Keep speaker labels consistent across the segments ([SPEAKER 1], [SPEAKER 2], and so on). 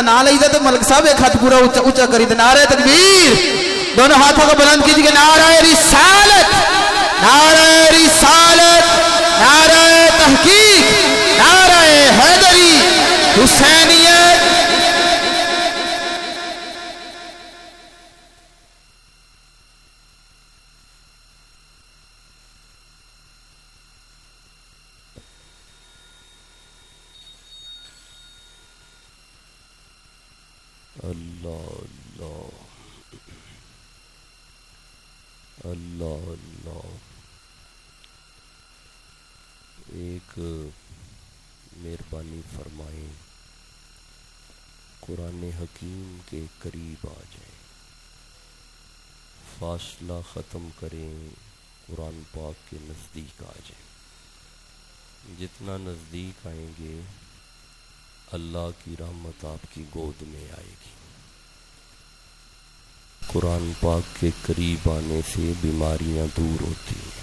[SPEAKER 1] کا نام لے تو ملک صاحب ایک ہاتھ پورا اونچا کری دے نعرہ تکبیر دونوں ہاتھوں کو بلند کیجئے نعرہ رسالت نعرہ رسالت نعرہ تحقیق نعرہ حیدری حسینیت
[SPEAKER 2] اللہ اللہ اللہ اللہ ایک مہربانی فرمائیں قرآن حکیم کے قریب آ جائیں فاصلہ ختم کریں قرآن پاک کے نزدیک آ جائیں جتنا نزدیک آئیں گے اللہ کی رحمت آپ کی گود میں آئے گی قرآن پاک کے قریب آنے سے بیماریاں دور ہوتی ہیں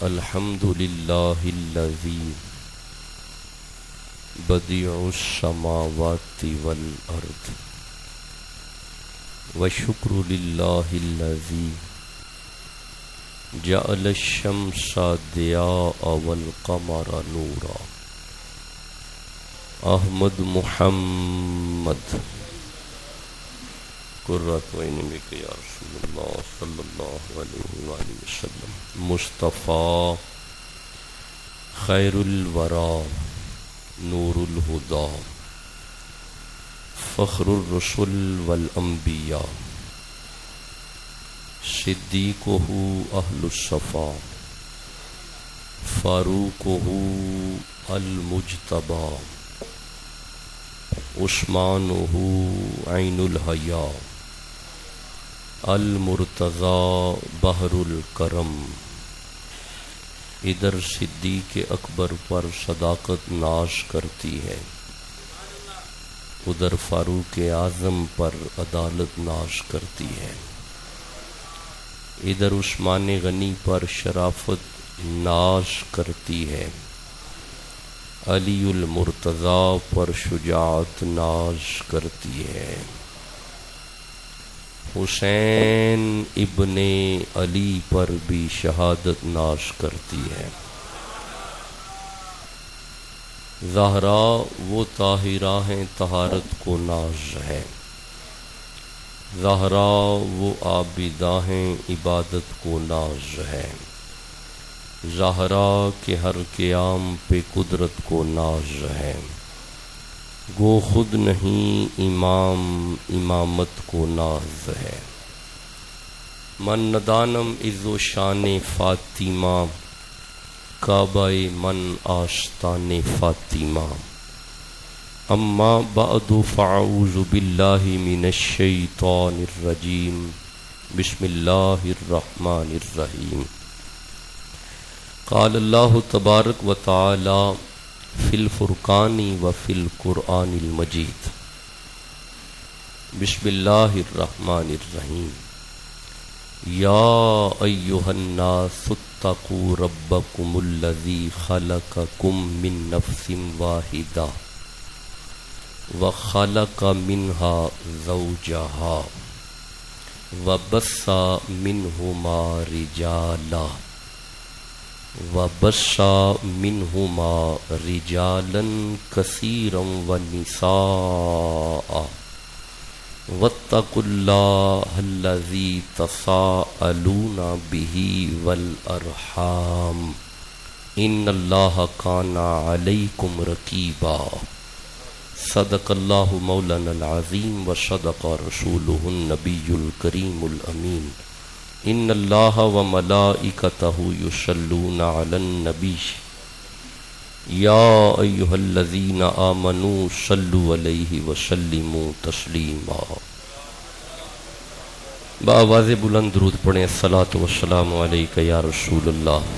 [SPEAKER 2] الحمدللہ الذی بدیع السماوات والارض وشکر للہ الذی جعل الشمس ضیاء والقمر نورا احمد محمد قرۃ عین بک یا رسول اللہ صلی اللہ علیہ وآلہ وسلم مصطفیٰ خیر الورا نور الہدا فخر الرسل والانبیاء صدیقہ اہل الصفا فاروقہ المجتبی عثمانہ عین الحیا المرتضی بحر الکرم ادھر صدیق اکبر پر صداقت ناش کرتی ہے ادھر فاروق اعظم پر عدالت ناش کرتی ہے ادھر عثمان غنی پر شرافت ناش کرتی ہے علی المرتضی پر شجاعت ناز کرتی ہے حسین ابن علی پر بھی شہادت ناز کرتی ہے زہرا وہ طاہرہ ہیں طہارت کو ناز ہے زہرا وہ عابدہ ہیں عبادت کو ناز ہے زہرا کے ہر قیام پہ قدرت کو ناز ہے گو خود نہیں امام امامت کو ناز ہے من ندانم عز و شان فاطمہ کعبہ من آستان فاطمہ اما بعد فاعوذ باللہ من الشیطان الرجیم بسم اللہ الرحمن الرحیم قال اللہ تبارک و تعالی فی الفرقان و فی القرآن المجید بسم اللہ الرحمن الرحیم یا ایہا الناس اتقوا ربکم الذی خلقکم من نفس واحدہ وخلق منها زوجہا وبث منہما رجالا وبث منهما رجالا كثيرا ونساء واتقوا الله الذي تساءلون به والأرحام إن الله كان عليكم رقيبا صدق الله مولانا العظيم وصدق رسوله النبي الكريم الأمين ان اللہ و ملائکتہ یصلون علی النبی یا ایہا الذین آمنوا صلوا علیہ وسلموا تسلیما بآواز بلند درود پڑھیں الصلاۃ والسلام علیک یا رسول اللہ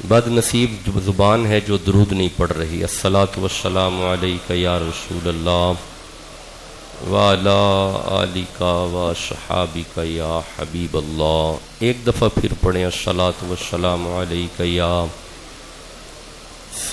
[SPEAKER 2] بد نصیب زبان ہے جو درود نہیں پڑھ رہی الصلاۃ والسلام علیک یا رسول اللہ وَعَلَىٰ آلِكَ وَصَحَابِكَ يَا حبیب اللہ ایک دفعہ پھر پڑھیں الصلاۃ والسلام علیک یا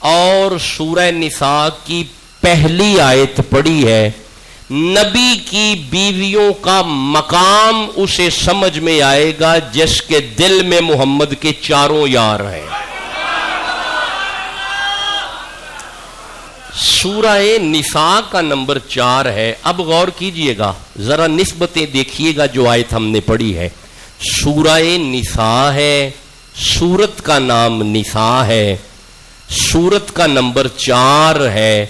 [SPEAKER 2] اور سورہ نساء کی پہلی آیت پڑھی ہے، نبی کی بیویوں کا مقام اسے سمجھ میں آئے گا جس کے دل میں محمد کے چاروں یار ہیں۔ سورہ نساء کا نمبر 4 ہے۔ اب غور کیجئے گا، ذرا نسبتیں دیکھیے گا جو آیت ہم نے پڑھی ہے۔ سورہ نساء ہے، سورت کا نام نساء ہے، سورت کا نمبر 4 ہے،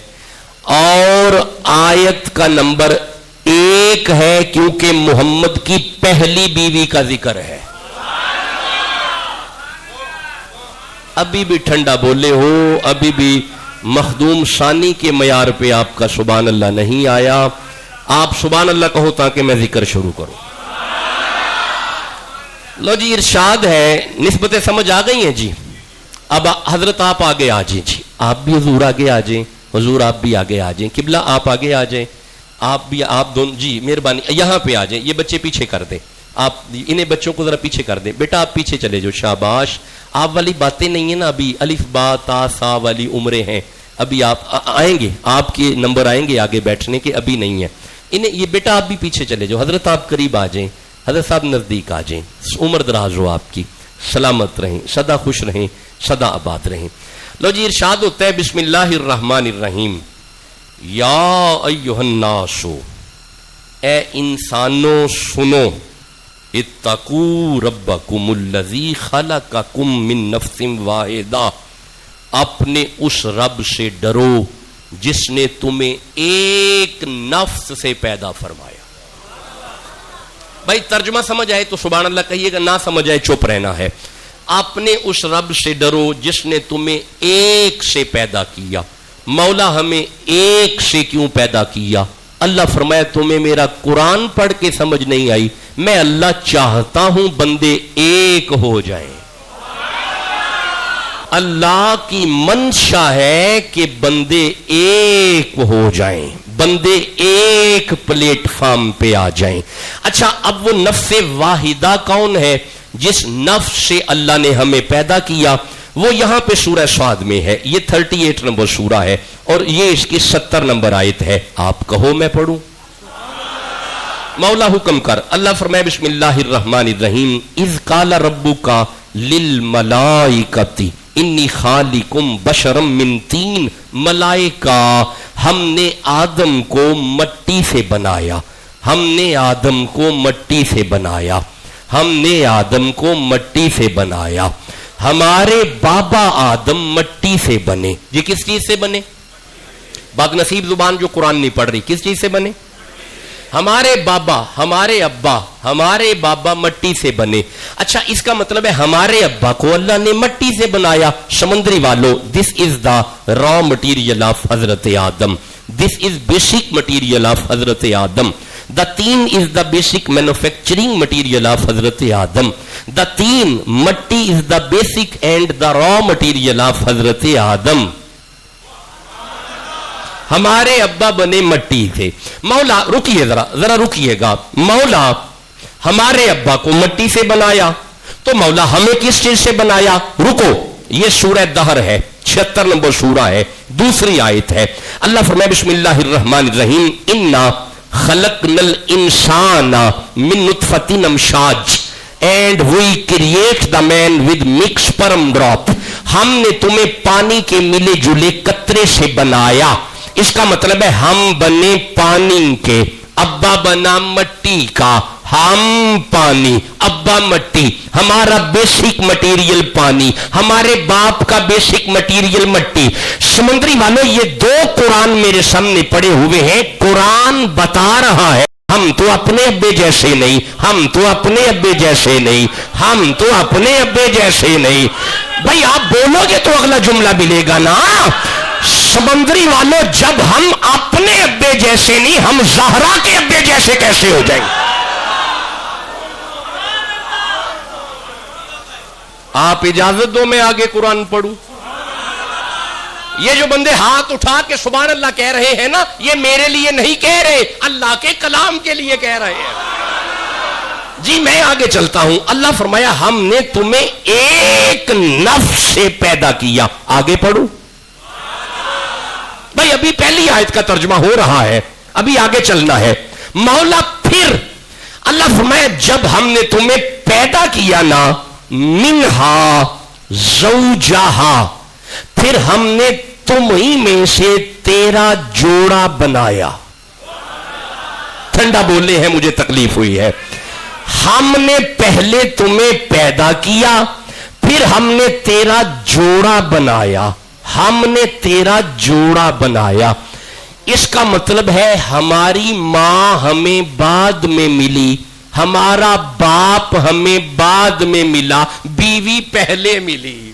[SPEAKER 2] اور آیت کا نمبر 1 ہے، کیونکہ محمد کی پہلی بیوی کا ذکر ہے۔ ابھی بھی ٹھنڈا بولے ہو، ابھی بھی مخدوم ثانی کے معیار پہ آپ کا سبحان اللہ نہیں آیا۔ آپ سبحان اللہ کہو تاکہ میں ذکر شروع کروں۔ لو جی، ارشاد ہے، نسبتیں سمجھ آ گئی ہیں جی۔ اب حضرت آپ آگے آ جائیں جی، آپ بھی حضور آگے آ جائیں، حضور آپ بھی آگے آ جائیں، قبلہ آپ آگے آ جائیں، آپ بھی، آپ دونوں جی مہربانی یہاں پہ آ جائیں۔ یہ بچے پیچھے کر دیں، آپ انہیں بچوں کو ذرا پیچھے کر دیں۔ بیٹا آپ پیچھے چلے جو، شاباش۔ آپ والی باتیں نہیں ہیں نا، ابھی الف با تا سا والی عمریں ہیں، ابھی آپ آئیں گے، آپ کے نمبر آئیں گے آگے بیٹھنے کے، ابھی نہیں ہے انہیں۔ یہ بیٹا آپ بھی پیچھے چلے جو، حضرت آپ قریب آ جائیں، حضرت صاحب نزدیک آ جائیں۔ عمر دراز ہو آپ کی، سلامت رہیں، سدا خوش رہیں، سدا آباد رہیں۔ لو جی، ارشاد ہوتا ہے، بسم اللہ الرحمن الرحیم، یا ایھا الناس، اے انسانوں سنو، اتقوا ربکم الذی خلقکم من نفس واحدہ، اپنے اس رب سے ڈرو جس نے تمہیں ایک نفس سے پیدا فرمایا۔ بھائی ترجمہ سمجھ آئے تو سبحان اللہ کہیے گا، نہ سمجھ آئے چپ رہنا ہے۔ اپنے اس رب سے ڈرو جس نے تمہیں ایک سے پیدا کیا۔ مولا ہمیں ایک سے کیوں پیدا کیا؟ اللہ فرمایا تمہیں میرا قرآن پڑھ کے سمجھ نہیں آئی، میں اللہ چاہتا ہوں بندے ایک ہو جائیں۔ اللہ کی منشا ہے کہ بندے ایک ہو جائیں، بندے ایک پلیٹ فارم پہ آ جائیں۔ اچھا، اب وہ نفس واحدہ کون ہے؟ جس نفس سے اللہ نے ہمیں پیدا کیا، وہ یہاں پہ سورہ صاد میں ہے، یہ 38 نمبر سورہ ہے، اور یہ اس کی 70 نمبر آیت ہے۔ آپ کہو میں پڑھوں؟ مولا حکم کر۔ اللہ فرمائے، بسم اللہ الرحمن الرحیم، اذ قال ربک للملائکۃ انی خالقم بشرا من طین، ملائکہ ہم نے آدم کو مٹی سے بنایا، ہم نے آدم کو مٹی سے بنایا، ہم نے آدم کو مٹی سے بنایا۔ ہمارے بابا آدم مٹی سے بنے۔ یہ کس چیز سے بنے؟ بد نصیب زبان جو قرآن نہیں پڑھ رہی، کس چیز سے بنے؟ ہمارے بابا، ہمارے ابا، ہمارے بابا مٹی سے بنے۔ اچھا، اس کا مطلب ہے ہمارے ابا کو اللہ نے مٹی سے بنایا۔ سمندری والو، دس از دا را مٹیریل آف حضرت آدم، دس از بیسک مٹیریل آف حضرت آدم۔ The teen is the basic manufacturing material of حضرت آدم۔ The teen، مٹی is the basic and the raw material of حضرت آدم۔ ہمارے ابا بنے مٹی سے۔ مولا رکیے ذرا رکیے گا، مولا ہمارے ابا کو مٹی سے بنایا، تو مولا ہمیں کس چیز سے بنایا؟ رکو، یہ سورہ دہر ہے، 76 نمبر سورہ ہے، دوسری آیت ہے۔ اللہ فرمائے، بسم اللہ الرحمن الرحیم، انا خلقنا الانسان من نطفۃ امشاج and we create the man with mix sperm drop, ہم نے تمہیں پانی کے ملے جلے قطرے سے بنایا۔ اس کا مطلب ہے ہم بنے پانی کے، ابا بنا مٹی کا، ہم پانی، ابا مٹی، ہمارا بیسک مٹیریل پانی، ہمارے باپ کا بیسک مٹیریل مٹی۔ سمندری والوں، یہ دو قرآن میرے سامنے پڑے ہوئے ہیں، قرآن بتا رہا ہے ہم تو اپنے ابے جیسے نہیں، ہم تو اپنے ابے جیسے نہیں، ہم تو اپنے ابے جیسے نہیں۔ بھائی آپ بولو گے تو اگلا جملہ ملے گا نا۔ سمندری والوں، جب ہم اپنے ابے جیسے نہیں، ہم زہرا کے ابے جیسے کیسے ہو جائیں گے؟ آپ اجازت دو میں آگے قرآن پڑھوں؟ یہ جو بندے ہاتھ اٹھا کے سبحان اللہ کہہ رہے ہیں نا، یہ میرے لیے نہیں کہہ رہے، اللہ کے کلام کے لیے کہہ رہے ہیں۔ جی میں آگے چلتا ہوں۔ اللہ فرمایا ہم نے تمہیں ایک نفس سے پیدا کیا۔ آگے پڑھوں؟
[SPEAKER 3] ابھی پہلی آیت کا ترجمہ ہو رہا ہے, ابھی آگے چلنا ہے. مولا پھر اللہ فرمایا جب ہم نے تمہیں پیدا کیا نا, منہا زوجہا, پھر ہم نے تمہیں میں سے تیرا جوڑا بنایا. ٹھنڈا بولے ہیں, مجھے تکلیف ہوئی ہے. ہم نے پہلے تمہیں پیدا کیا, پھر ہم نے تیرا جوڑا بنایا. ہم نے تیرا جوڑا بنایا, اس کا مطلب ہے ہماری ماں ہمیں بعد میں ملی, ہمارا باپ ہمیں بعد میں ملا, بیوی پہلے ملی.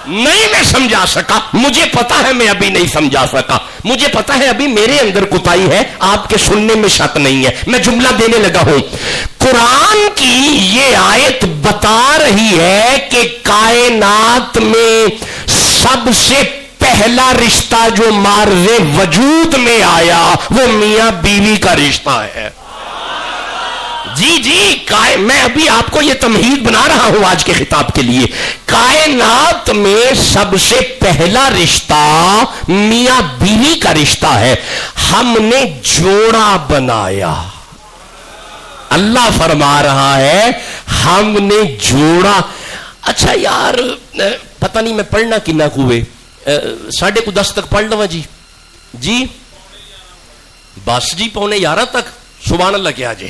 [SPEAKER 3] نہیں میں سمجھا سکا, مجھے پتا ہے میں ابھی نہیں سمجھا سکا, مجھے پتا ہے ابھی میرے اندر کوتاہی ہے, آپ کے سننے میں شک نہیں ہے. میں جملہ دینے لگا ہوں. قرآن کی یہ آیت بتا رہی ہے کہ کائنات میں سب سے پہلا رشتہ جو مارز وجود میں آیا وہ میاں بیوی کا رشتہ ہے. جی جی, میں ابھی آپ کو یہ تمہید بنا رہا ہوں آج کے خطاب کے لیے. کائنات میں سب سے پہلا رشتہ میاں بیوی کا رشتہ ہے. ہم نے جوڑا بنایا. اللہ فرما رہا ہے ہم نے جوڑا. اچھا یار, پتہ نہیں میں پڑھنا کنا کوئے, 10:30 تک پڑھ لوں جی. جی بس جی 11:15 تک. سبحان اللہ کیا جی,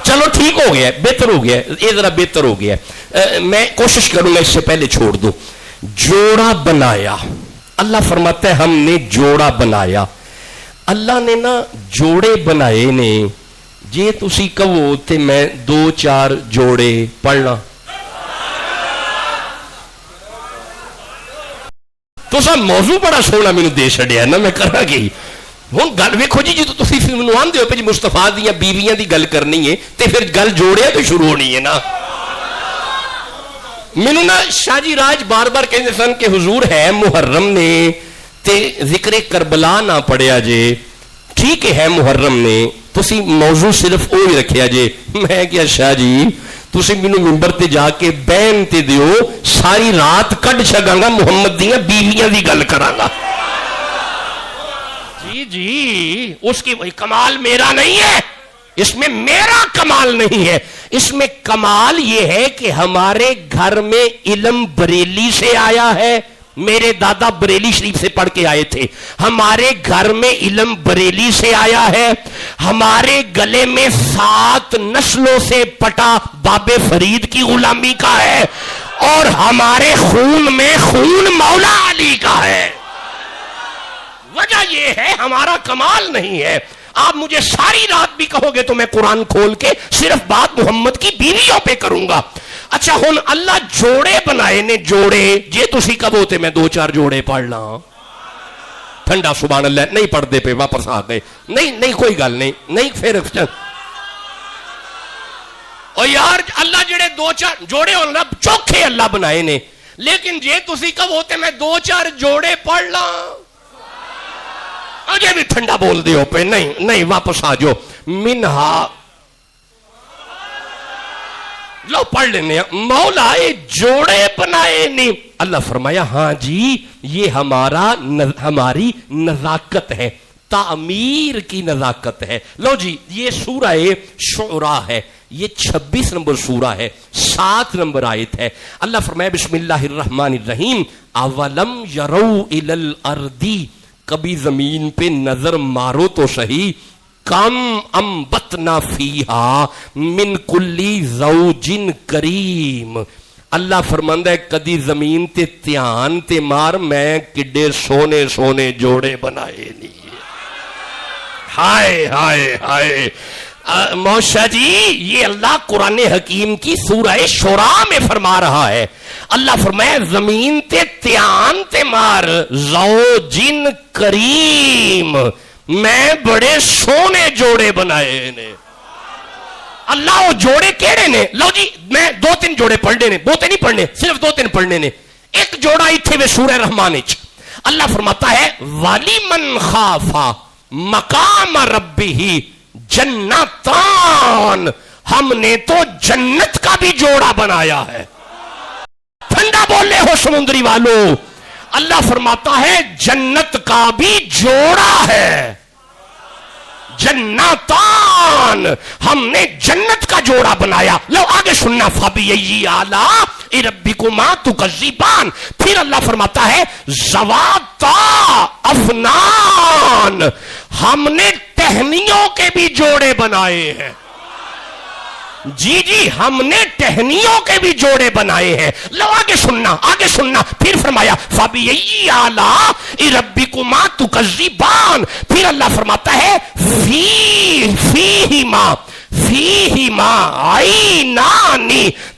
[SPEAKER 3] چلو ٹھیک ہو گیا, بہتر ہو گیا, یہ ذرا بہتر ہو گیا. میں کوشش کروں گا اس سے پہلے چھوڑ دو. جوڑا بنایا, اللہ فرماتا ہے ہم نے جوڑا بنایا. اللہ نے نا جوڑے بنائے نے, جے تسی کہو تے میں 2-4 جوڑے پڑھنا. تو سا موضوع بڑا سونا مینوں دے چھڑیا نا, میں کرا گئی. ہوں گل ویکھو جی, جی تو تسی مینوں آندے ہو پے جی مصطفیٰ دیاں بیویاں دی گل کرنی ہے تے پھر گل جوڑیا تو شروع ہونی ہے نا. مینوں نا شاہ جی راج بار بار کہندے سن کہ حضور ہے محرم نے تے ذکر کربلا نہ پڑھیا جے. ٹھیک ہے محرم نے, تسی موضوع صرف وہی رکھیا جے. میں کیا شاہ جی تسی مینوں منبر تے جا کے بین تے دیو, ساری رات کڈ چھگاں گا محمد دیاں بیویاں دی گل کراں گا. جی جی, اس کی کمال میرا نہیں ہے, اس میں میرا کمال نہیں ہے. اس میں کمال یہ ہے کہ ہمارے گھر میں علم بریلی سے آیا ہے. میرے دادا بریلی شریف سے پڑھ کے آئے تھے. ہمارے گھر میں علم بریلی سے آیا ہے. ہمارے گلے میں 7 نسلوں سے پٹا بابے فرید کی غلامی کا ہے, اور ہمارے خون میں خون مولا علی کا ہے. وجہ یہ ہے ہمارا کمال نہیں ہے. آپ مجھے ساری رات بھی کہو گے تو میں قرآن کھول کے صرف بات محمد کی بیویوں پہ کروں گا. اچھا ہن اللہ جوڑے بنائے نے, جوڑے جے تسی کہو تے میں 2-4 جوڑے پڑھ لاں. ٹھنڈا سبحان اللہ, نہیں پڑھ دے پہ واپس آ گئے. نہیں کوئی گل نہیں, نہیں پھر او یار اللہ جڑے 2-4 جوڑے ہون رب چوکھے اللہ بنائے نے, لیکن جے تسی کہو تے میں 2-4 جوڑے پڑھ لاں. اجے بھی ٹھنڈا بول دے ہو پہ, نہیں واپس آ جاؤ. منہا لو پڑھ لینے. مولا جوڑے بنائے نہیں. اللہ فرمایا ہاں جی یہ ہماری نزاکت ہے, تعمیر کی نزاکت ہے. لو جی یہ سورہ شعراء ہے, یہ 26 نمبر سورہ ہے, 7 نمبر آیت ہے. اللہ فرمایا بسم اللہ الرحمن الرحیم, اولم یرو الی الارض, کبھی زمین پہ نظر مارو تو صحیح, کم انبتنا فیہا من کلی زوج کریم. اللہ فرماندا ہے کدی زمین تے دھیان تے مار, میں کڈے سونے سونے جوڑے بنائے نہیں. ہائے ہائے ہائے موشا جی, یہ اللہ قرآن حکیم کی سورہ شعراء میں فرما رہا ہے. اللہ فرمایا زمین تے دھیان تے مار, زوجن کریم, میں بڑے سونے جوڑے بنائے نے. اللہ وہ جوڑے کیڑے نے؟ لو جی میں 2-3 جوڑے پڑھنے نے, بہتے نہیں پڑھنے, صرف 2-3 پڑھنے نے. ایک جوڑا اتھے میں سورہ رحمان اچ اللہ فرماتا ہے وَلِمَنْ خَافَ مَقَامَ رَبِّهِ جنتان, ہم نے تو جنت کا بھی جوڑا بنایا ہے. ٹھنڈا بولے ہو سمندری والو, اللہ فرماتا ہے جنت کا بھی جوڑا ہے. جنتان، ہم نے جنت کا جوڑا بنایا. لو آگے سننا. فَبِأَيِّ آلَاءِ رَبِّكُمَا تُكَذِّبَانِ. پھر اللہ فرماتا ہے ذَوَاتَا أَفْنَانٍ، ہم نے ٹہنیوں کے بھی جوڑے بنائے ہیں. جی جی ہم نے ٹہنیوں کے بھی جوڑے بنائے ہیں. لو آگے سننا، آگے سننا. پھر فرمایا فَبِأَيِّ آلَاءِ رَبِّكُمَا تُكَذِّبَانِ. پھر اللہ فرماتا ہے فِيهِمَا عَيْنَانِ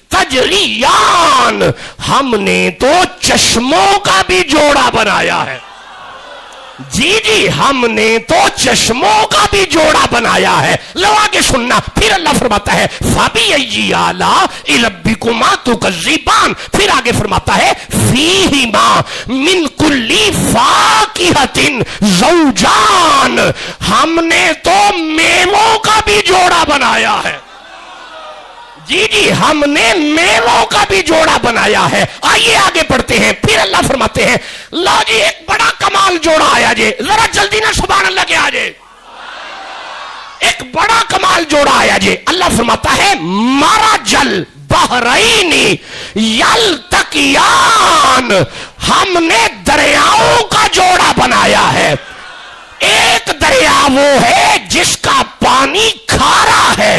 [SPEAKER 3] تَجْرِيَانِ، ہم نے تو چشموں کا بھی جوڑا بنایا ہے. جی جی ہم نے تو چشموں کا بھی جوڑا بنایا ہے. لو آگے سننا. پھر اللہ فرماتا ہے فَبِأَيِّ آلَاءِ رَبِّكُمَا تُكَذِّبَانِ. پھر آگے فرماتا ہے فِيهِمَا مِن كُلِّ فَاكِهَةٍ زَوْجَانِ، ہم نے تو میووں کا بھی جوڑا بنایا ہے. جی جی ہم نے میووں کا بھی جوڑا بنایا ہے. آئیے آگے پڑھتے ہیں. پھر اللہ فرماتے ہیں لا جی ایک بڑا کمال جوڑا آیا جے. ذرا جلدی نہ سبحان اللہ کے آجے. ایک بڑا کمال جوڑا آیا جے. اللہ فرماتا ہے مرجل بحرین یلتقیان، ہم نے دریاؤں کا جوڑا بنایا ہے. ایک دریا وہ ہے جس کا پانی کھارا ہے،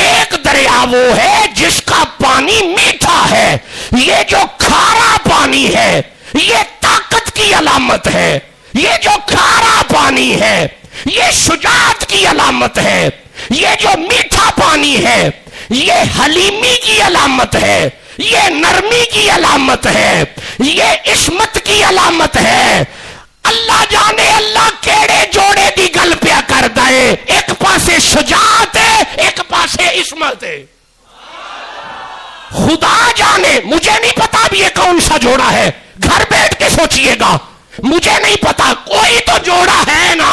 [SPEAKER 3] ایک دریا وہ ہے جس کا پانی میٹھا ہے. یہ جو کھارا پانی ہے یہ طاقت کی علامت ہے، یہ جو کھارا پانی ہے یہ شجاعت کی علامت ہے، یہ جو میٹھا پانی ہے یہ حلیمی کی علامت ہے، یہ نرمی کی علامت ہے، یہ عصمت کی علامت ہے. اللہ جانے اللہ کیڑے جوڑے دی گل پیا کر دے. ایک پاسے شجاعت ہے، ایک پاسے عصمت ہے. خدا جانے، مجھے نہیں پتا اب یہ کون سا جوڑا ہے. گھر بیٹھ کے سوچئے گا. مجھے نہیں پتا، کوئی تو جوڑا ہے نا،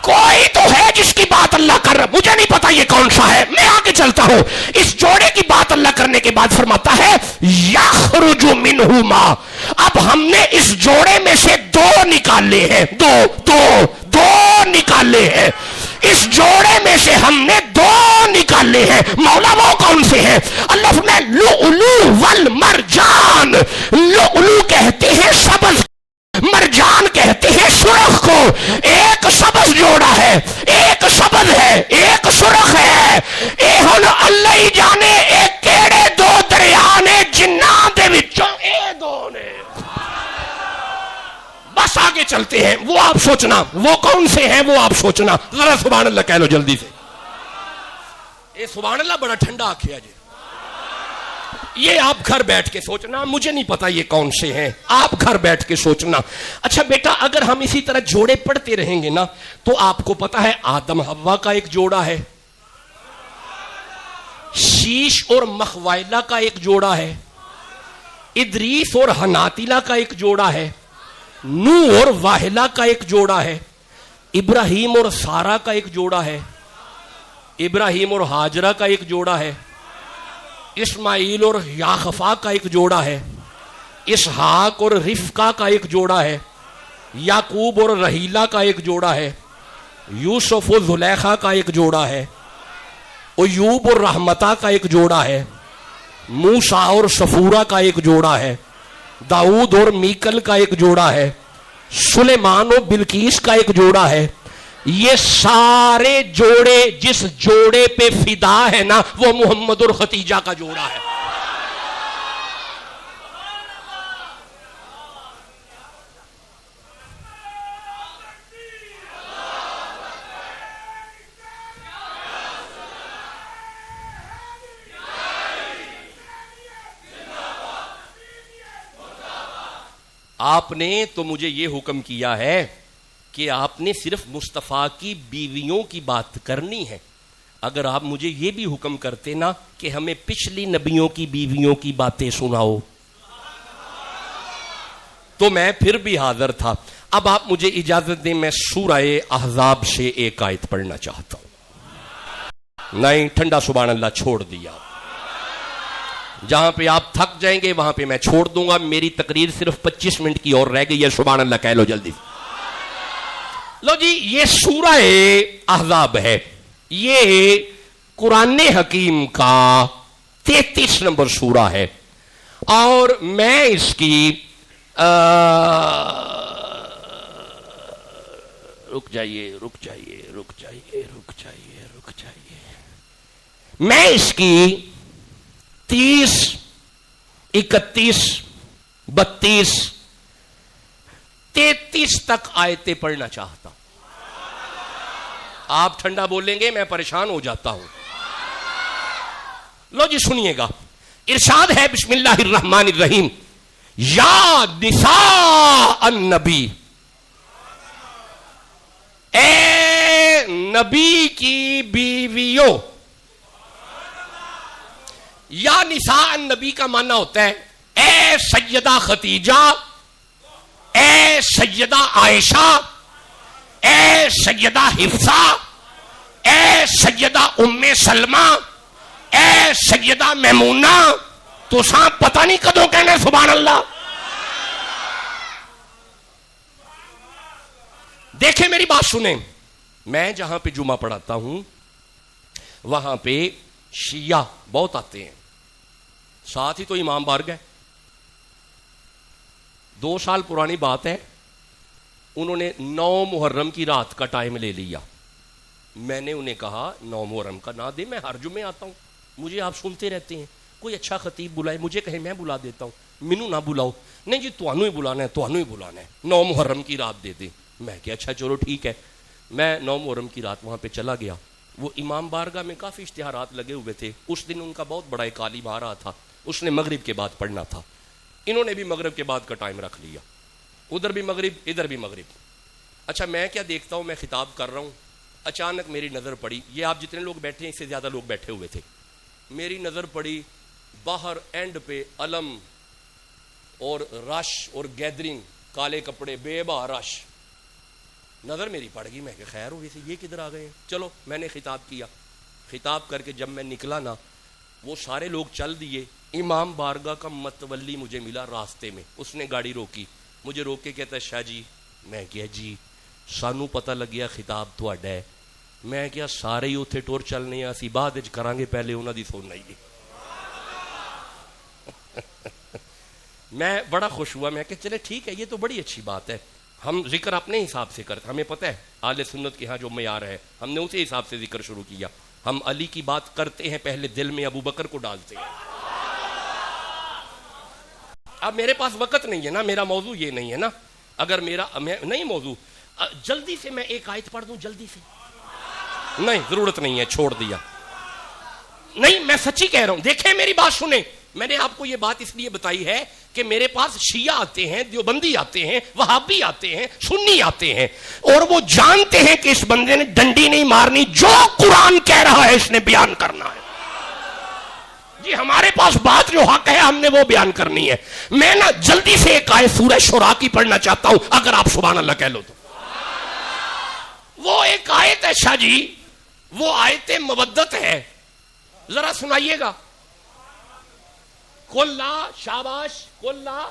[SPEAKER 3] کوئی تو ہے جس کی بات اللہ کر رہا. مجھے نہیں پتا یہ کون سا ہے. میں آگے چلتا ہوں. اس جوڑے کی بات اللہ کرنے کے بعد فرماتا ہے یخرج منہما، اب ہم نے اس جوڑے میں سے دو نکالے ہیں. دو نکالے ہیں. اس جوڑے میں سے ہم نے دو نکالے ہیں. مولا وہ کون سے ہیں؟ اللہ نے لؤلؤ والمرجان. لؤلؤ کہتے ہیں سبز، مرجان کہتے ہیں سرخ کو. ایک سبز جوڑا ہے، ایک سبز ہے، ایک سرخ ہے. اے ہن اللہ ہی جانے اے کیڑے دو دریا نے جنہاں دے وچوں اے دو نے. بس آگے چلتے ہیں. وہ آپ سوچنا وہ کون سے ہیں، وہ آپ سوچنا. ذرا سبحان اللہ کہہ لو جلدی سے. اے سبحان اللہ بڑا ٹھنڈا آکھیا جی. یہ آپ گھر بیٹھ کے سوچنا. مجھے نہیں پتا یہ کون سے ہیں، آپ گھر بیٹھ کے سوچنا. اچھا بیٹا اگر ہم اسی طرح جوڑے پڑھتے رہیں گے نا تو آپ کو پتا ہے آدم حوا کا ایک جوڑا ہے، شیش اور مخوائلہ کا ایک جوڑا ہے، ادریس اور حناتیلہ کا ایک جوڑا ہے، نوح اور واہلہ کا ایک جوڑا ہے، ابراہیم اور سارہ کا ایک جوڑا ہے، ابراہیم اور ہاجرہ کا ایک جوڑا ہے، اسماعیل اور یاخفا کا ایک جوڑا ہے، اسحاق اور رفقہ کا ایک جوڑا ہے، یعقوب اور رحیلہ کا ایک جوڑا ہے، یوسف اور زلیخا کا ایک جوڑا ہے، ایوب اور رحمتہ کا ایک جوڑا ہے، موسیٰ اور صفورہ کا ایک جوڑا ہے، داؤد اور میکل کا ایک جوڑا ہے، سلیمان اور بلقیس کا ایک جوڑا ہے. یہ سارے جوڑے جس جوڑے پہ فدا ہے نا وہ محمد اور ختیجہ کا جوڑا ہے. آپ نے تو مجھے یہ حکم کیا ہے کہ آپ نے صرف مصطفیٰ کی بیویوں کی بات کرنی ہے. اگر آپ مجھے یہ بھی حکم کرتے نا کہ ہمیں پچھلی نبیوں کی بیویوں کی باتیں سناؤ تو میں پھر بھی حاضر تھا. اب آپ مجھے اجازت دیں میں سورہ احزاب سے ایک آیت پڑھنا چاہتا ہوں. نہیں ٹھنڈا سبحان اللہ چھوڑ دیا. جہاں پہ آپ تھک جائیں گے وہاں پہ میں چھوڑ دوں گا. میری تقریر صرف 25 منٹ کی اور رہ گئی ہے. سبحان اللہ کہہ لو جلدی. لو جی, یہ سورہ احزاب ہے. یہ قرآن حکیم کا 33 نمبر سورہ ہے, اور میں اس کی رک جائیے, میں اس کی 30, 31, 32, 33 تک آیتیں پڑھنا چاہتا ہوں. آپ ٹھنڈا بولیں گے میں پریشان ہو جاتا ہوں. لو جی سنیے گا. ارشاد ہے بسم اللہ الرحمن الرحیم, یا نساء النبی, اے نبی کی بیویوں. یا نساء النبی کا معنی ہوتا ہے اے سیدہ خدیجہ, اے سیدہ عائشہ, اے سیدہ حفصہ, اے سیدہ ام سلمہ, اے سیدہ میمونہ. تو سانپ پتہ نہیں کدوں کہنے سبحان اللہ. دیکھیں میری بات سنیں, میں جہاں پہ جمعہ پڑھاتا ہوں وہاں پہ شیعہ بہت آتے ہیں, ساتھ ہی تو امام بار گئے. 2 سال پرانی بات ہے, انہوں نے 9 محرم کی رات کا ٹائم لے لیا. میں نے انہیں کہا 9 محرم کا نہ دے, میں ہر جمعے آتا ہوں, مجھے آپ سنتے رہتے ہیں, کوئی اچھا خطیب بلائے, مجھے کہیں میں بلا دیتا ہوں, مینوں نہ بلاؤ. نہیں جی تانوں ہی بلانا ہے, تانوں ہی بلانا ہے, 9 محرم کی رات دے دیں. میں کہ اچھا چلو ٹھیک ہے. میں 9 محرم کی رات وہاں پہ چلا گیا. وہ امام بارگاہ میں کافی اشتہارات لگے ہوئے تھے. اس دن ان کا بہت بڑا ایک عالم آ رہا تھا, اس نے مغرب کے بعد پڑھنا تھا. انہوں نے بھی مغرب کے بعد کا ٹائم رکھ لیا, ادھر بھی مغرب ادھر بھی مغرب. اچھا میں کیا دیکھتا ہوں, میں خطاب کر رہا ہوں, اچانک میری نظر پڑی, یہ آپ جتنے لوگ بیٹھے ہیں اس سے زیادہ لوگ بیٹھے ہوئے تھے, میری نظر پڑی باہر اینڈ پہ علم اور رش اور گیدرنگ, کالے کپڑے, بے بہا رش. نظر میری پڑ گئی, میں کہ خیر ہوئی سے یہ کدھر آ گئے ہیں. چلو میں نے خطاب کیا, خطاب کر کے جب میں نکلا نا, وہ سارے لوگ چل دیے. امام بارگاہ کا متولی مجھے ملا راستے میں, اس نے گاڑی روکی, مجھے روک کے کہتا ہے شاہ جی. میں کیا جی, سانو پتہ لگ گیا خطاب تہاڈا ہے. میں کیا سارے ہی اتنے ٹور چلنے, اسی بعد وچ کران گے, پہلے انہاں دی سننا ہی. میں بڑا خوش ہوا, میں کہ چلے ٹھیک ہے, یہ تو بڑی اچھی بات ہے. ہم ذکر اپنے حساب سے کرتے, ہمیں پتہ ہے اہل سنت کے ہاں جو معیار ہے, ہم نے اسی حساب سے ذکر شروع کیا. ہم علی کی بات کرتے ہیں, پہلے دل میں ابو بکر کو ڈالتے ہیں. اب میرے پاس وقت نہیں ہے نا, میرا موضوع یہ نہیں ہے نا. اگر میرا نہیں موضوع, جلدی سے میں ایک آیت پڑھ دوں جلدی سے. نہیں ضرورت نہیں ہے, چھوڑ دیا. نہیں میں سچی کہہ رہا ہوں, دیکھیں میری بات سنیں. میں نے آپ کو یہ بات اس لیے بتائی ہے کہ میرے پاس شیعہ آتے ہیں, دیوبندی آتے ہیں, وہابی آتے ہیں, سنی آتے ہیں, اور وہ جانتے ہیں کہ اس بندے نے ڈنڈی نہیں مارنی, جو قرآن کہہ رہا ہے اس نے بیان کرنا ہے. جی ہمارے پاس بات جو حق ہے ہم نے وہ بیان کرنی ہے. میں نا جلدی سے ایک آیت سورہ شورا کی پڑھنا چاہتا ہوں, اگر آپ سبحان اللہ کہہ لو تو. وہ ایک آیت ہے شاہ جی, وہ آیت مودت ہے, ذرا سنائیے گا. کلا شاباش کلا.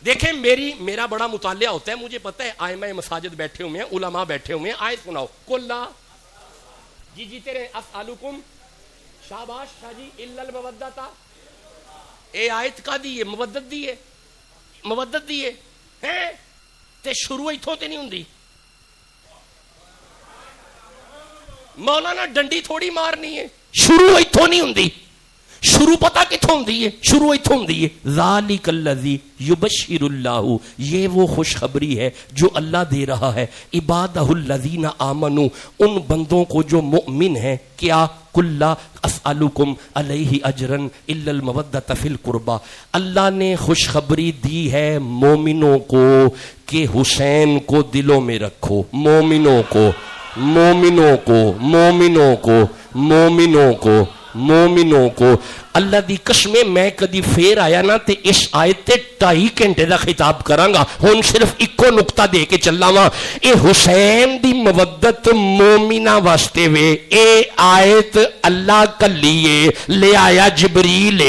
[SPEAKER 3] دیکھیں میرا بڑا مطالعہ ہوتا ہے, مجھے پتہ ہے ائمہ مساجد بیٹھے ہوئے ہیں, علماء بیٹھے ہوئے ہیں. آیت سناؤ. کلا جی جیتے رہے. اسالکم شاباش شاہ جی الا المودتا. اے آیت کا دی ہے مودت دی ہے, مودت دی ہے ہیں تے شروع ایتھوں تے نہیں ہوندی. مولانا ڈنڈی تھوڑی مارنی ہے, شروع ایتھوں نہیں ہوندی. شروع پتہ کتھوں ہوندی ہے, شروع ایتھوں ہوندی ہے. ذالک الذی یبشر اللہ, یہ وہ خوشخبری ہے جو اللہ دے رہا ہے عبادہ الذین آمنوا, ان بندوں کو جو مؤمن ہیں. کیا کلا اسالکم علیہ اجرا الا المودۃ فی القربى. اللہ نے خوشخبری دی ہے مومنوں کو کہ حسین کو دلوں میں رکھو. مومنوں کو, مومنوں کو, مومنوں کو, مومنوں کو, مومنوں کو. اللہ دی قسم میں کدی پھر آیا نا تے اس آیت تے 2.5 گھنٹے دا خطاب کراں گا. ہن صرف ایکو نقطہ دے کے چلا وا. اے حسین دی مودت مومنہ واسطے وے. اے آیت اللہ کلیے لے آیا جبریل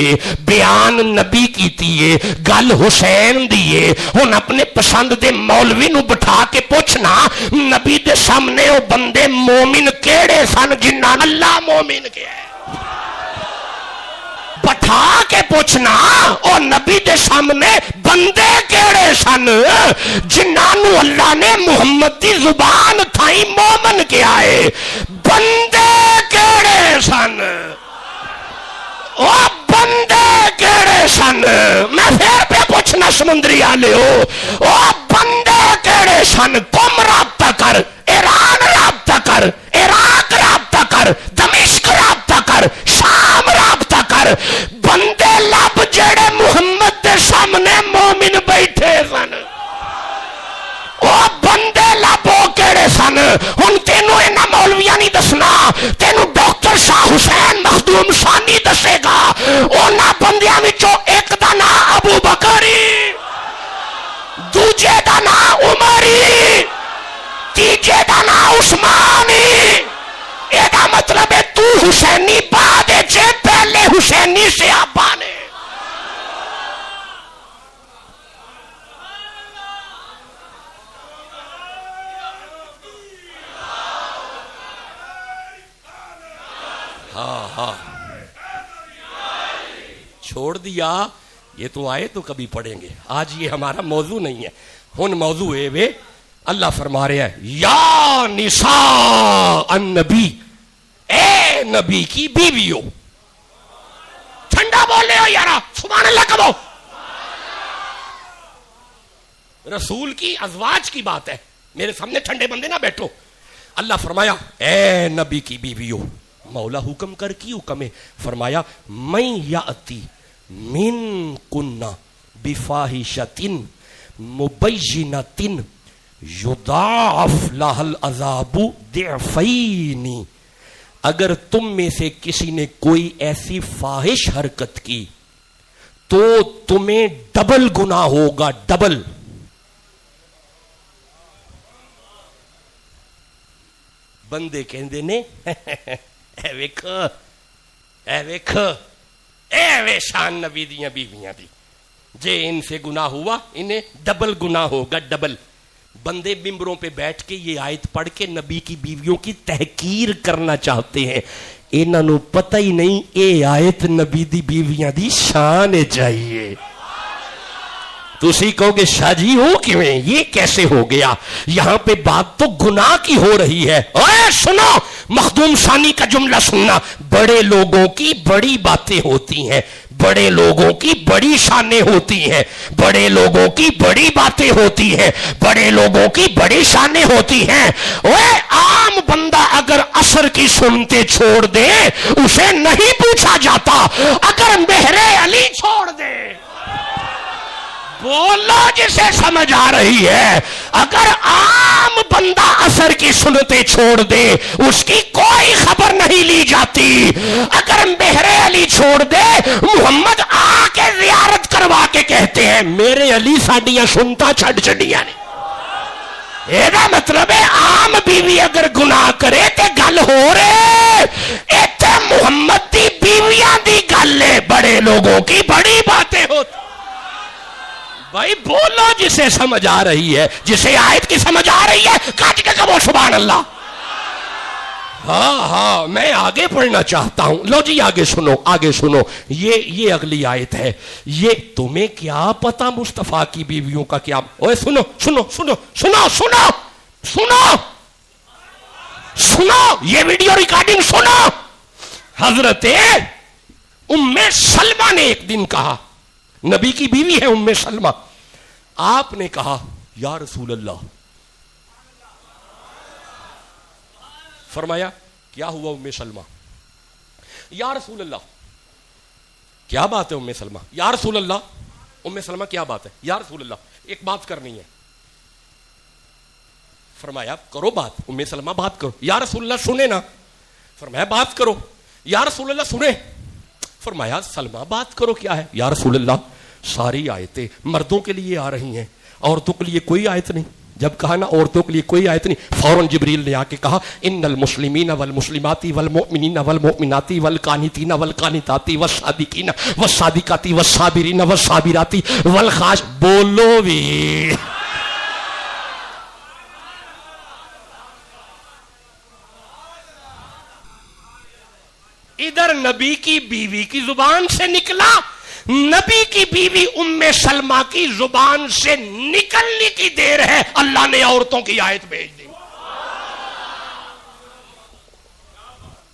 [SPEAKER 3] بیان نبی کیتی ہے گل حسین دیے. ہن اپنے پسند دے مولوی نو بٹھا کے پوچھنا نبی دے سامنے او بندے مومن کیڑے سن جنہاں اللہ مومن کیا ہے. بٹھا کے پوچھنا او نبی دے سامنے بندے کیڑے سن جنہاں نو اللہ نے محمد دی زبان تھائی مومن کیا ہے. بندے کیڑے سن او بندے کیڑے سن. میں پھر پہ پوچھنا سمندری آلے ہو او بندے کیڑے سن. قم رابطہ کر, ایران رابطہ کر, عراق رابطہ کر, دمشق رابطہ کر, شام رابطہ کر. بندے لب جڑے محمد دے سامنے مومن بیٹھے سن او بندے لب او کیڑے سن. ہن تینوں انہاں مولویاں نہیں دسنا, تینوں ڈاکٹر شاہ حسین مخدوم ثانی دسے گا. انہاں بندیاں وچوں ایک دا نام ابو بکری, دوجے دا نام عمری, تیجے دا نام عثمانی. اے دا مطلب ہے تو حسینی بعد جے پہلے حسینی سے آبا نے. ہاں چھوڑ دیا یہ تو آئے تو کبھی پڑھیں گے. آج یہ ہمارا موضوع نہیں ہے. ہن موضوع ہے وے اللہ فرما رہے ہیں یا نساء النبی, اے نبی کی بیویوں. ٹھنڈا بول رہے ہو یارا, سبحان اللہ کہو. رسول کی ازواج کی بات ہے, میرے سامنے ٹھنڈے بندے نہ بیٹھو. اللہ فرمایا اے نبی کی بیویوں. مولا حکم کر کی حکم ہے, فرمایا من یاتی من کننا بفاحشۃ مبینۃ یضاعف لها العذاب ضعفین. اگر تم میں سے کسی نے کوئی ایسی فاحش حرکت کی تو تمہیں ڈبل گناہ ہوگا, ڈبل. بندے کہندے نے اے ویکھو اے ویکھو اے وے شان نبی دیاں بیویاں دی, جے ان سے گناہ ہوا انہیں ڈبل گناہ ہوگا, ڈبل. بندے ممبروں پہ بیٹھ کے یہ آیت پڑھ کے نبی کی بیویوں کی تحقیر کرنا چاہتے ہیں. انہاں نو پتہ ہی نہیں اے آیت نبی دی بیویاں دی شان چاہیے. تسی کہو گے شاہ جی ہو کیویں, یہ کیسے ہو گیا؟ یہاں پہ بات تو گناہ کی ہو رہی ہے. اوے سنو, مخدوم ثانی کا جملہ سننا. بڑے لوگوں کی بڑی باتیں ہوتی ہیں, بڑے لوگوں کی بڑی شانیں ہوتی ہیں, بڑے لوگوں کی بڑی باتیں ہوتی ہیں, بڑے لوگوں کی بڑی شانیں ہوتی ہیں. اوے عام بندہ اگر عصر کی سنتے چھوڑ دے اسے نہیں پوچھا جاتا, اگر مہر علی چھوڑ دے بولو جسے سمجھ آ رہی ہے, اگر عام بندہ عصر کی سنتے چھوڑ دے اس کی کوئی خبر نہیں لی جاتی. اگر مہر علی چھوڑ دے محمد آ کے زیارت کروا کے کہتے ہیں میرے علی ساڈیاں سنتا چھڈ چھڈیاں نے. یہ مطلب ہے عام بیوی اگر گناہ کرے تے گل ہو رہے, ایتھے محمد دی بیویاں دی گل ہے, بڑے لوگوں کی بڑی باتیں ہوتی. بھائی بولو جسے سمجھ آ رہی ہے, جسے آیت کی سمجھ آ رہی ہے کاٹ کے کہو سبحان اللہ. ہاں میں آگے پڑھنا چاہتا ہوں. لو جی آگے سنو, آگے سنو. یہ اگلی آیت ہے. یہ تمہیں کیا پتا مصطفیٰ کی بیویوں کا کیا. اوے سنو سنو سنو سنو سنو سنو سنو, یہ ویڈیو ریکارڈنگ سنو. حضرت ام سلمہ نے ایک دن کہا, نبی کی بیوی ہے ام سلمہ, آپ نے کہا یا رسول اللہ. فرمایا کیا ہوا ام سلمہ؟ یا رسول اللہ کیا بات ہے ام سلمہ؟ یا رسول اللہ ام سلمہ کیا بات ہے؟ یا رسول اللہ ایک بات کرنی ہے. فرمایا کرو بات. ام سلمہ بات کرو. یا رسول اللہ سنے نا. فرمایا بات کرو. یا رسول اللہ سنیں. فرمایا سلمہ بات کرو کیا ہے. یا رسول اللہ ساری آیتیں مردوں کے لیے آ رہی ہیں, عورتوں کے لیے کوئی آیت نہیں. جب کہا نا عورتوں کے لیے کوئی آیت نہیں, فوراً جبریل نے آ کے کہا ان المسلمین والمسلمات والمؤمنین والمؤمنات والقانتین والقانتات والصادقین والصادقات والصابرین والصابرات والخاش. بولو بھی. ادھر نبی کی بیوی کی زبان سے نکلا, نبی کی بیوی ام سلمہ کی زبان سے نکلنے کی دیر ہے, اللہ نے عورتوں کی آیت بھیج دی.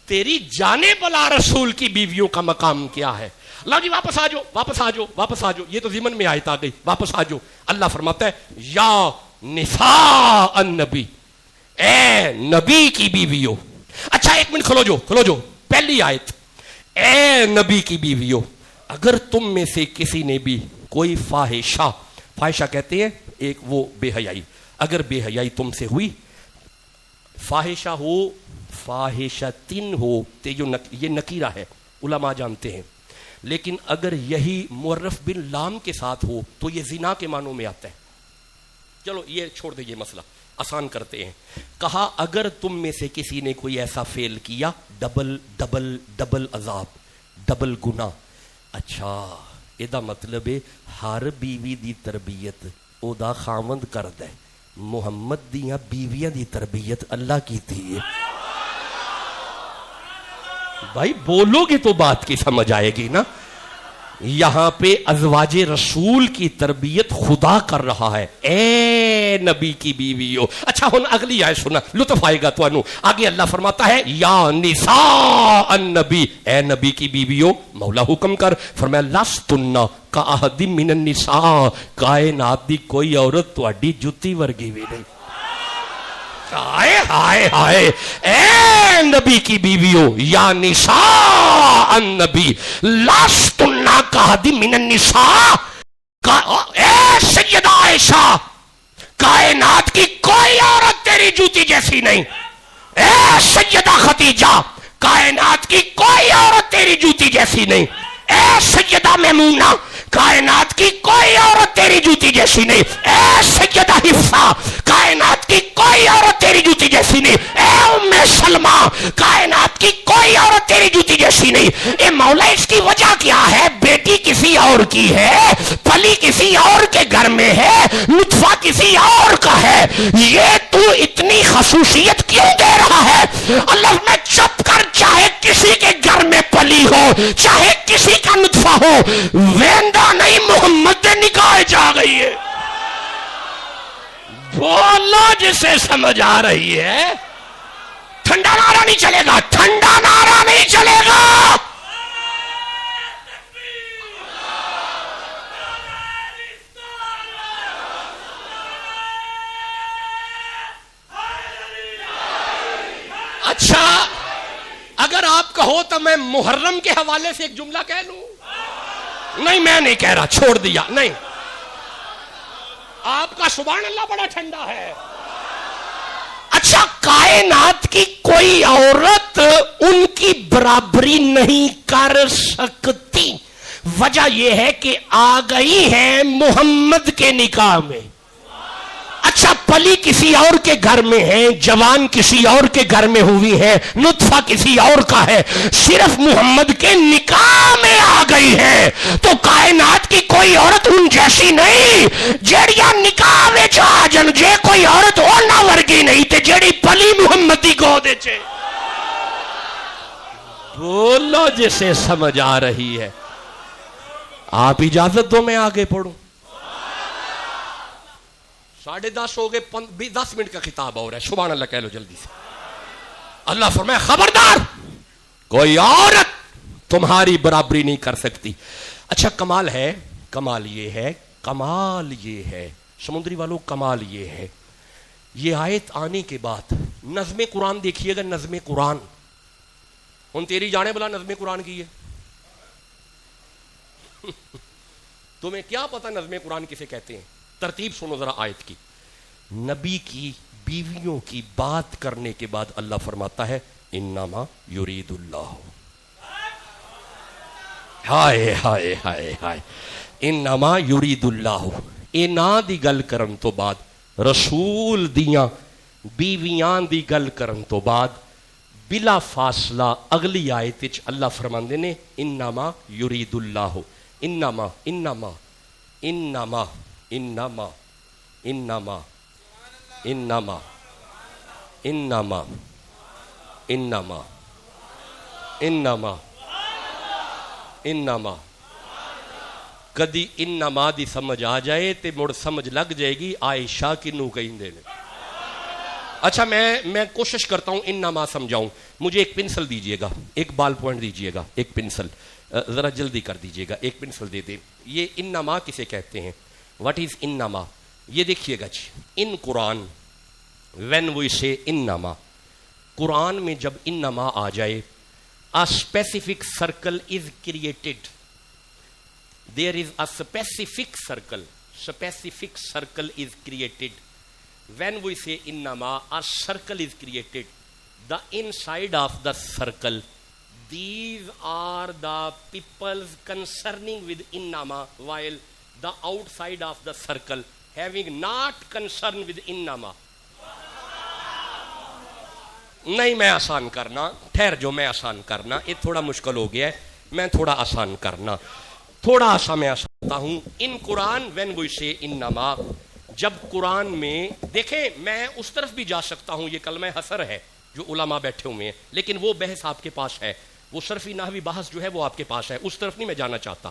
[SPEAKER 3] تیری جانے بلا رسول کی بیویوں کا مقام کیا ہے. اللہ جی واپس آ جاؤ, واپس آ جاؤ, واپس آ جاؤ. یہ تو ضمن میں آیت آ گئی, واپس آ جاؤ. اللہ فرماتا ہے یا نساء النبی, اے نبی کی بیویوں. اچھا ایک منٹ کھلو جو, کھلو جو. پہلی آیت, اے نبی کی بیویوں, اگر تم میں سے کسی نے بھی کوئی فاحشہ, فاحشہ کہتے ہیں ایک وہ بے حیائی, اگر بے حیائی تم سے ہوئی, فاحشہ ہو, فاحشتن ہو, یہ نکیرہ ہے, علماء جانتے ہیں, لیکن اگر یہی معرف بن لام کے ساتھ ہو تو یہ زنا کے معنوں میں آتا ہے. چلو یہ چھوڑ دیں, یہ مسئلہ آسان کرتے ہیں. کہا اگر تم میں سے کسی نے کوئی ایسا فعل کیا, ڈبل ڈبل ڈبل عذاب, ڈبل گناہ. اچھا ਇਹਦਾ ਮਤਲਬ ਹੈ ਹਰ ਬੀਵੀ ਦੀ ਤਰਬੀਅਤ ਉਹਦਾ ਖਾਵੰਦ ਕਰਦਾ ਹੈ, ਮੁਹੰਮਦ ਦੀਆਂ ਬੀਵੀਆਂ ਦੀ ਤਰਬੀਅਤ ਅੱਲਾ ਕੀਤੀ ਹੈ. بھائی بولو گے تو بات کی سمجھ آئے گی نا. یہاں پہ ازواج رسول کی تربیت خدا کر رہا ہے, اے نبی کی بیویوں. اچھا ہن اگلی آیت سنا, لطف آئے گا تو انو. آگے اللہ فرماتا ہے یا نساء النبی, اے نبی کی بیویوں. مولا حکم کر, فرمایا لستن کاحد من النساء, کائنات دی کوئی عورت تہاڈی جُتی ورگی بھی نہیں. ہائے ہائے ہائے, اے نبی کی بیویوں, یا نساء النبی لستن کاحد من النساء, اے سیدہ عائشہ, کائنات کی کوئی عورت تیری جوتی جیسی نہیں. اے سیدہ خدیجہ, کائنات کی کوئی عورت تیری جوتی جیسی نہیں. اے سیدہ میمونہ, کائنات کی کوئی عورت تیری جوتی جیسی نہیں. اے سیدہ حفصہ, کائنات کی کوئی عورت تیری جوتی جیسی نہیں. اے ام سلمہ, کائنات کی کوئی عورت تیری جوتی جیسی نہیں. اے مولا اس کی وجہ کیا ہے؟ بیٹی کسی اور کی ہے, پلی کسی اور کے گھر میں ہے, نطفہ کسی اور کا ہے, یہ تو اتنی خصوصیت کیوں دے رہا ہے؟ اللہ میں چپ کر, چاہے کسی کے گھر میں پلی ہو, چاہے کسی کا نطفہ ہو, ویندہ نہیں, محمد نے نکاح جا گئی ہے. بولو جسے سمجھ آ رہی ہے. ٹھنڈا نعرہ نہیں چلے گا, ٹھنڈا نعرہ نہیں چلے گا. اچھا اگر آپ کہو تو میں محرم کے حوالے سے ایک جملہ کہہ لوں. نہیں میں نہیں کہہ رہا, چھوڑ دیا. نہیں, آپ کا سبحان اللہ بڑا ٹھنڈا ہے. اچھا کائنات کی کوئی عورت ان کی برابری نہیں کر سکتی. وجہ یہ ہے کہ آ گئی ہے محمد کے نکاح میں. اچھا پلی کسی اور کے گھر میں ہے, جوان کسی اور کے گھر میں ہوئی ہے, نطفہ کسی اور کا ہے, صرف محمد کے نکاح میں آ گئی ہے. تو کائنات کی کوئی عورت ان جیسی نہیں جیڑیاں نکاح میں آ جن. جے کوئی عورت اونا ورگی نہیں تے جیڑی پلی محمد دی گودے چے. بولو جسے سمجھ آ رہی ہے. آپ اجازت دو میں آگے پڑھوں. 10:30 ہو گئے, 10 منٹ کا خطاب ہو رہا ہے. سبحان اللہ کہہ لو جلدی سے. اللہ فرمایا خبردار, کوئی عورت تمہاری برابری نہیں کر سکتی. اچھا کمال ہے, کمال یہ ہے, کمال یہ ہے سمندری والوں, کمال یہ ہے, یہ آیت آنے کے بعد نظم قرآن دیکھیے گا. نظم قرآن ان تیری جانے بلا نظم قرآن کی ہے. تمہیں کیا پتا نظم قرآن کسے کہتے ہیں؟ ترتیب سنو ذرا آیت کی. نبی کی بیویوں کی بات کرنے کے بعد اللہ فرماتا ہے انما یرید اللہ, ہائے ہائے ہائے ہائے انما یرید اللہ انہاں دی گل کرن تو بعد رسول دیاں بیویاں دی گل کرن تو بعد بلا فاصلہ اگلی آیت وچ اللہ فرماندے نے انما یرید اللہ انما انما انما انما انما انما انما انما انما انما کدی انما دی سمجھ آ جائے تے مڑ سمجھ لگ جائے گی عائشہ کنوں کہندے نے. اچھا میں کوشش کرتا ہوں انما سمجھاؤں. مجھے ایک پنسل دیجئے گا, ایک بال پوائنٹ دیجئے گا, ایک پنسل ذرا جلدی کر دیجئے گا, ایک پنسل دے دیں. یہ انما کسے کہتے ہیں؟ واٹ از انما؟ یہ دیکھیے گا جی, ان قرآن when we say انما, قرآن میں جب انما آ جائے a specific circle is created. There is a specific circle is created. When we say innama, a circle is created. The inside of the circle, these are the peoples concerning with innama, while the outside of the circle having not concern with innama. نہیں میں آسان کرنا, ٹھہر جو, میں آسان کرنا, یہ تھوڑا مشکل ہو گیا ہے, میں تھوڑا آسان کرنا, تھوڑا آسان میں آسانتا ہوں. ان قرآن when we say انما, جب قرآن میں دیکھیں میں اس طرف بھی جا سکتا ہوں, یہ کلمہ حصر ہے جو علماء بیٹھے ہوئے ہیں, لیکن وہ بحث آپ کے پاس ہے, وہ صرفی نحوی بحث جو ہے وہ آپ کے پاس ہے, اس طرف نہیں میں جانا چاہتا.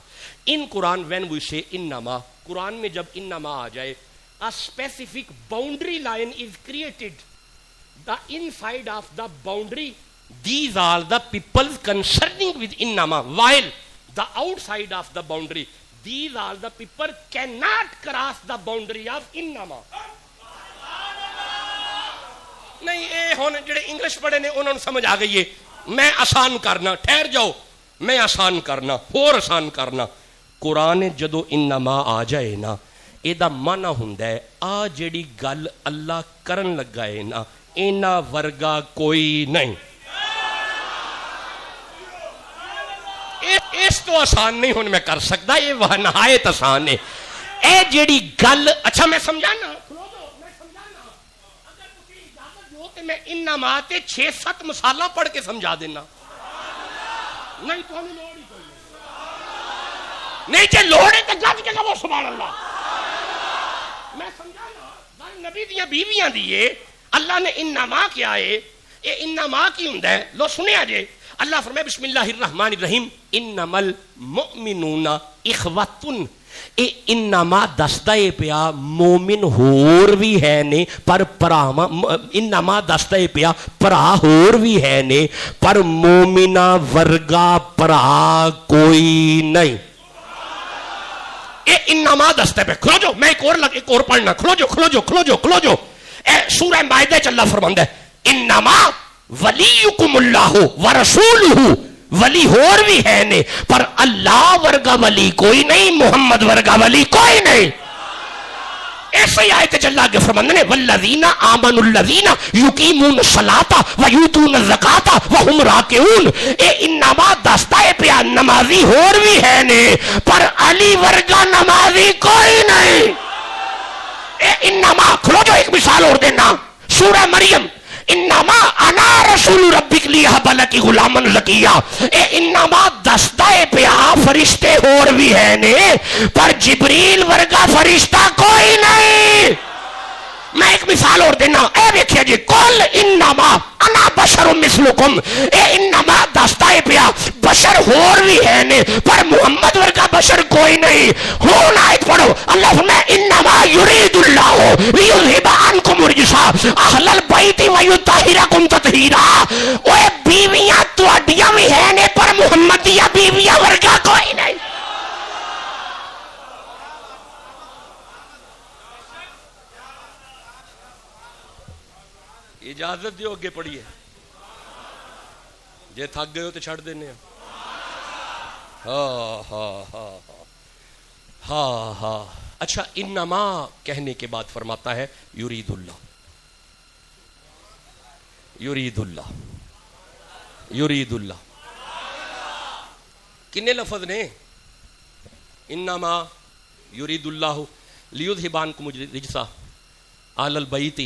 [SPEAKER 3] ان قرآن when we say انما, قرآن میں جب انما آ جائے a specific boundary line is created. The inside of the boundary, these are the people concerning with innama, while the outside of the boundary, these are the people cannot cross the boundary of innama. نہیں اے ہون جڑے English پڑھے نے انہوں نے سمجھ آ گئی ہے. میں آسان کرنا, ٹھہر جاؤ, میں آسان کرنا, اور آسان کرنا. قرآن جدو انما آ جائے نا, اے دا معنی ہوندا ہے آ جڑی گل اللہ کرن لگا ہے نا, اینا ورگا کوئی نہیں. اس تو آسان نہیں ہوں میں کر سکتا, یہ وہ نہایت آسان ہے. اے جیڑی گل, اچھا میں سمجھانا, میں سمجھانا, اگر تسی اجازت دو تے میں انما تے 6-7 مثالاں پڑھ کے سمجھا دینا. نہیں تو ہمیں لوڑ ہی کوئی نہیں, جے لوڑ ہے تے گج کے کہو سبحان اللہ. میں سمجھانا, نبی دیاں بیویاں دیئے اللہ نے انما کیا ہے, یہ انما کی ہوندا ہے. لو سنیا جے, اللہ فرمائے بسم اللہ الرحمن الرحیم انما المؤمنون اخوتن. اے انما دستا ہے پیا مومن ہور بھی ہے نے پر پراواں, انما دستا ہے پیا پرا ہور بھی ہے نے پر مومنہ ورگا پرا کوئی نہیں. اے انما دستا ہے پیا. کھلو جو, میں ایک اور پڑھنا, کھلو جو. اے سورہ مائدہ چ اللہ فرماندا ہے انما ولیکم اللہ ورسولہ, ولی ہور بھی ہے نے پر اللہ ورگا ولی کوئی نہیں, محمد ورگا ولی کوئی نہیں. ایسے آیت چ اللہ کے فرماندے نے والذین آمنوا الذین یقیمون الصلاۃ ویؤتون الزکاۃ وہم راکعون. اے انما دستا ہے پیا نمازی ہور بھی ہے نے پر علی ورگا نمازی کوئی نہیں. انما, کھلو جو ایک مثال اور دینا, سورہ مریم انما انا رسول ربک لیہب لک غلاما زکیا. اے انما دستا ہے پیا فرشتے اور بھی ہے نے پر جبریل ورگا فرشتہ کوئی نہیں. میں ایک مثال اور دینا, اے دیکھئے جی, قل انما انا بشر مثلکم. اے انما دستا ہے پیا بشر اور بھی ہے نے پر محمد ورگا بشر کوئی نہیں. ہون آیت پڑھو, اللہ فرمائے انما یرید اللہ لیذھب عنکم الرجس اہل البیت ویطہرکم تطہیرا. اوے بیویاں تواڈیاں بھی ہے نے پر محمد دیا بیویاں ورگا کوئی نہیں. اجازت دیو اگے پڑھیے, جے تھک گئے ہو تو چھڑ دینے. ہاں. اچھا, انما کہنے کے بعد فرماتا ہے یرید اللہ, یرید اللہ, یرید اللہ. کنے لفظ نے انما یرید اللہ لیذھب عنکم الرجس اہل البیت